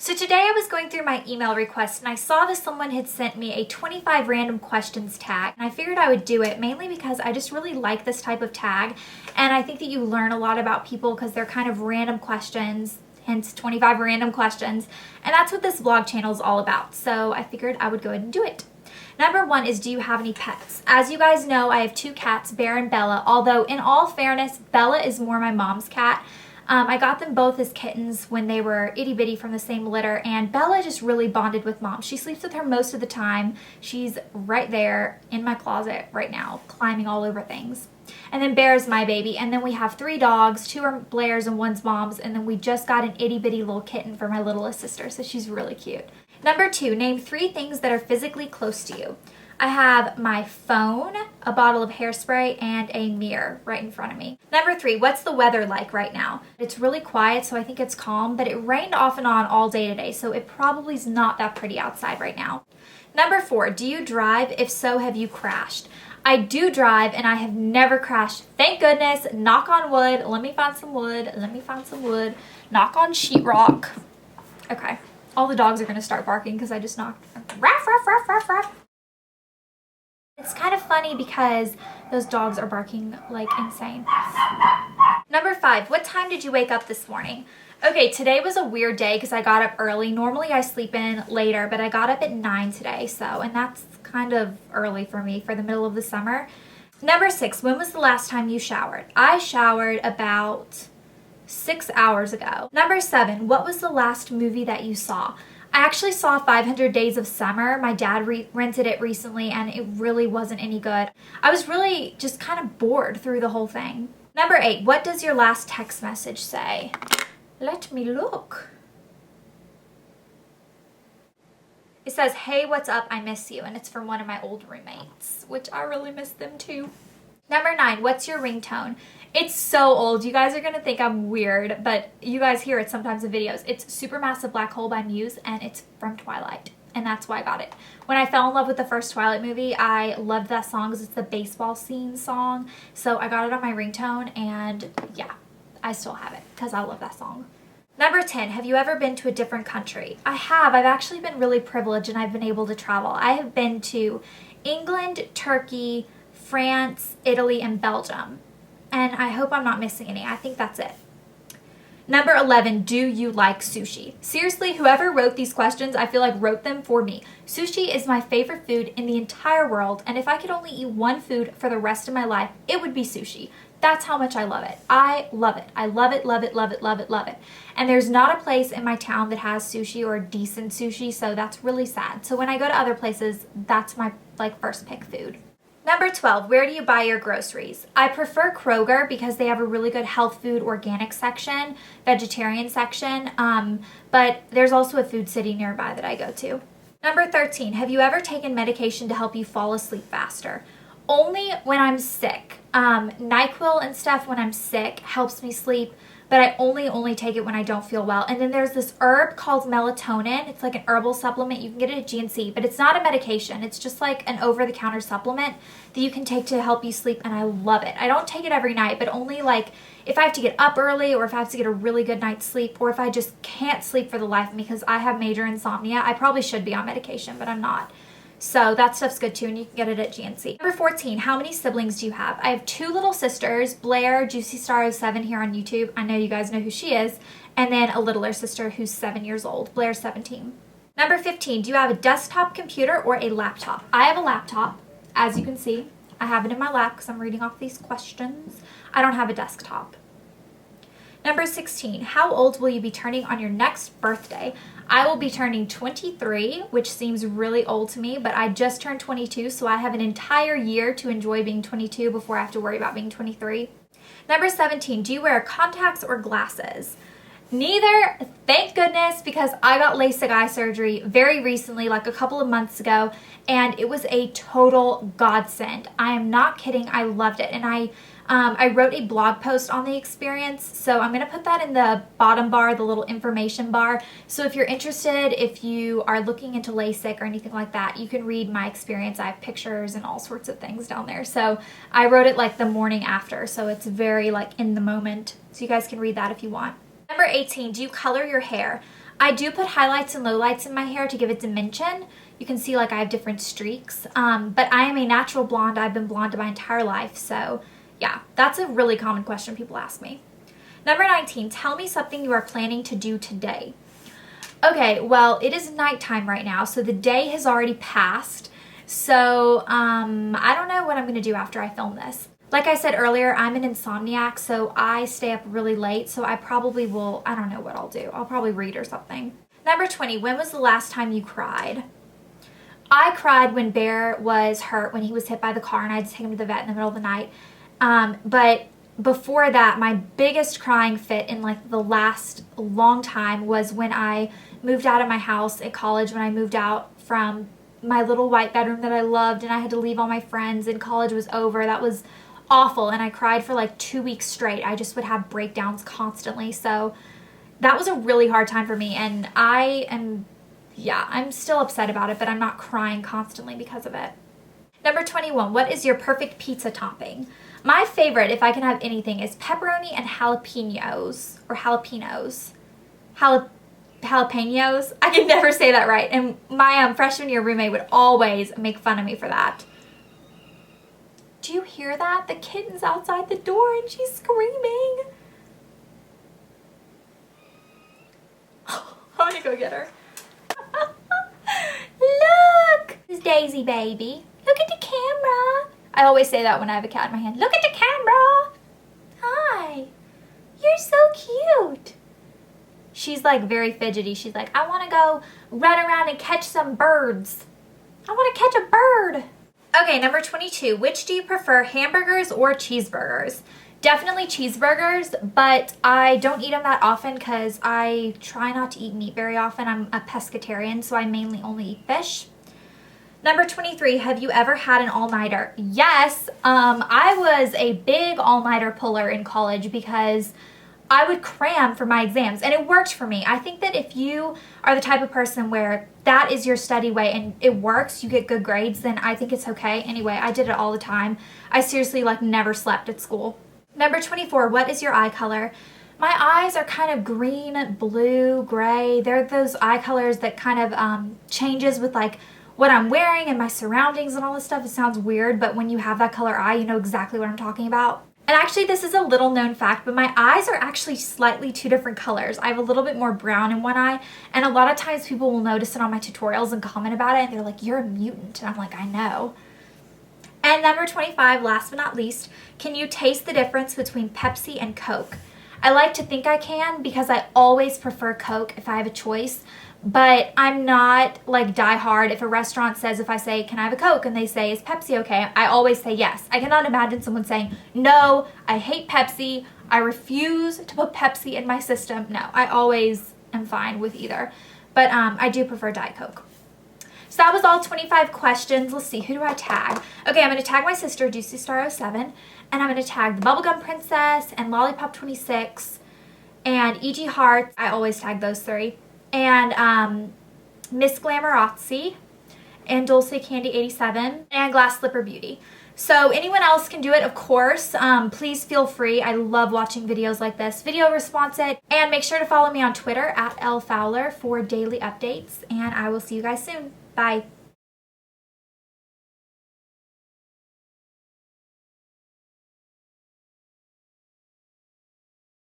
So today I was going through my email requests and I saw that someone had sent me a 25 random questions tag, and I figured I would do it mainly because I just really like this type of tag, and I think that you learn a lot about people because they're kind of random questions, hence 25 random questions, and that's what this vlog channel is all about. So I figured I would go ahead and do it. Number one is, do you have any pets? As you guys know, I have two cats, Bear and Bella, although in all fairness, Bella is more my mom's cat. I got them both as kittens when they were itty bitty from the same litter, and Bella just really bonded with Mom. She sleeps with her most of the time. She's right there in my closet right now, climbing all over things. And then Bear is my baby, and then we have three dogs. Two are Blair's and one's Mom's, and then we just got an itty bitty little kitten for my littlest sister, so she's really cute. Number two, name three things that are physically close to you. I have my phone, a bottle of hairspray, and a mirror right in front of me. Number three, what's the weather like right now? It's really quiet, so I think it's calm, but it rained off and on all day today, so it probably is not that pretty outside right now. Number four, do you drive? If so, have you crashed? I do drive, and I have never crashed. Thank goodness. Knock on wood. Let me find some wood. Let me find some wood. Knock on sheetrock. Okay. All the dogs are going to start barking because I just knocked. Ruff, ruff, ruff, ruff, ruff. It's kind of funny because those dogs are barking like insane. Number five, what time did you wake up this morning? Okay, today was a weird day because I got up early. Normally I sleep in later, but I got up at 9 today, and that's kind of early for me for the middle of the summer. Number six, when was the last time you showered? I showered about 6 hours ago. Number seven, what was the last movie that you saw? I actually saw 500 Days of Summer. My dad rented it recently and it really wasn't any good. I was really just kind of bored through the whole thing. Number eight, what does your last text message say? Let me look. It says, hey, what's up? I miss you. And it's from one of my old roommates, which I really miss them too. Number nine, what's your ringtone? It's so old. You guys are going to think I'm weird, but you guys hear it sometimes in videos. It's Supermassive Black Hole by Muse, and it's from Twilight, and that's why I got it. When I fell in love with the first Twilight movie, I loved that song because it's the baseball scene song, so I got it on my ringtone, and yeah, I still have it because I love that song. Number 10, have you ever been to a different country? I have. I've actually been really privileged, and I've been able to travel. I have been to England, Turkey, France, Italy, and Belgium. And I hope I'm not missing any. I think that's it. Number 11, do you like sushi? Seriously, whoever wrote these questions, I feel like wrote them for me. Sushi is my favorite food in the entire world, and if I could only eat one food for the rest of my life, it would be sushi. That's how much I love it. I love it. I love it, love it, love it, love it, love it. And there's not a place in my town that has sushi or decent sushi, so that's really sad. So when I go to other places, that's my first pick food. Number 12, where do you buy your groceries? I prefer Kroger because they have a really good health food organic section, vegetarian section, but there's also a Food City nearby that I go to. Number 13, have you ever taken medication to help you fall asleep faster? Only when I'm sick. NyQuil and stuff when I'm sick helps me sleep, but I only take it when I don't feel well. And then there's this herb called melatonin. It's like an herbal supplement. You can get it at GNC, but it's not a medication. It's just like an over-the-counter supplement that you can take to help you sleep, and I love it. I don't take it every night, but only if I have to get up early or if I have to get a really good night's sleep or if I just can't sleep for the life of me because I have major insomnia. I probably should be on medication, but I'm not. So that stuff's good too, and you can get it at GNC. Number 14, how many siblings do you have? I have two little sisters, Blair, Juicy Star 07 here on YouTube. I know you guys know who she is. And then a littler sister who's 7 years old. Blair's 17. Number 15, do you have a desktop computer or a laptop? I have a laptop, as you can see. I have it in my lap because I'm reading off these questions. I don't have a desktop. Number 16, how old will you be turning on your next birthday? I will be turning 23, which seems really old to me, but I just turned 22, so I have an entire year to enjoy being 22 before I have to worry about being 23. Number 17, do you wear contacts or glasses? Neither, thank goodness, because I got LASIK eye surgery very recently, like a couple of months ago, and it was a total godsend. I am not kidding, I loved it, and I wrote a blog post on the experience, so I'm going to put that in the bottom bar, the little information bar. So if you're interested, if you are looking into LASIK or anything like that, you can read my experience. I have pictures and all sorts of things down there. So I wrote it the morning after, so it's very in the moment. So you guys can read that if you want. Number 18, do you color your hair? I do put highlights and lowlights in my hair to give it dimension. You can see like I have different streaks, but I am a natural blonde. I've been blonde my entire life, so yeah, that's a really common question people ask me. Number 19, tell me something you are planning to do today. Okay, well, it is nighttime right now, so the day has already passed, so I don't know what I'm going to do after I film this. Like I said earlier, I'm an insomniac, so I stay up really late, so I probably will, I don't know what I'll do. I'll probably read or something. Number 20, when was the last time you cried? I cried when Bear was hurt, when he was hit by the car, and I had to take him to the vet in the middle of the night. But before that, my biggest crying fit in like the last long time was when I moved out of my house at college, when I moved out from my little white bedroom that I loved, and I had to leave all my friends and college was over. That was awful, and I cried for like 2 weeks straight. I just would have breakdowns constantly, so that was a really hard time for me, and I'm still upset about it, but I'm not crying constantly because of it. Number 21, what is your perfect pizza topping? My favorite, if I can have anything, is pepperoni and jalapenos, or jalapenos. Jalapenos? I can never say that right, and my freshman year roommate would always make fun of me for that. Do you hear that? The kitten's outside the door and she's screaming. I'm gonna go get her. Look! This is Daisy baby. Look at the camera. I always say that when I have a cat in my hand. Look at the camera. Hi. You're so cute. She's like very fidgety. She's like, I want to go run around and catch some birds. I want to catch a bird. Okay, number 22. Which do you prefer, hamburgers or cheeseburgers? Definitely cheeseburgers, but I don't eat them that often because I try not to eat meat very often. I'm a pescatarian, so I mainly only eat fish. Number 23, have you ever had an all-nighter? Yes, I was a big all-nighter puller in college because I would cram for my exams, and it worked for me. I think that if you are the type of person where that is your study way and it works, you get good grades, then I think it's okay. Anyway, I did it all the time. I seriously never slept at school. Number 24, what is your eye color? My eyes are kind of green, blue, gray. They're those eye colors that kind of changes with what I'm wearing and my surroundings and all this stuff. It sounds weird, but when you have that color eye, you know exactly what I'm talking about. And actually, this is a little known fact, but my eyes are actually slightly two different colors. I have a little bit more brown in one eye, and a lot of times people will notice it on my tutorials and comment about it, and they're like, you're a mutant. And I'm like, I know. And number 25, last but not least, can you taste the difference between Pepsi and Coke? I like to think I can because I always prefer Coke if I have a choice, but I'm not die hard. If a restaurant says, if I say, can I have a Coke? And they say, is Pepsi okay? I always say yes. I cannot imagine someone saying, no, I hate Pepsi. I refuse to put Pepsi in my system. No, I always am fine with either, but I do prefer Diet Coke. So that was all 25 questions. Let's see, who do I tag? Okay, I'm going to tag my sister, Juicy Star 07, and I'm going to tag the Bubblegum Princess and Lollipop 26 and E.G. Hearts. I always tag those three. And Miss Glamorazzi and Dulce Candy 87 and Glass Slipper Beauty. So anyone else can do it, of course. Please feel free. I love watching videos like this. Video response it. And make sure to follow me on Twitter @LFowler for daily updates. And I will see you guys soon. Bye.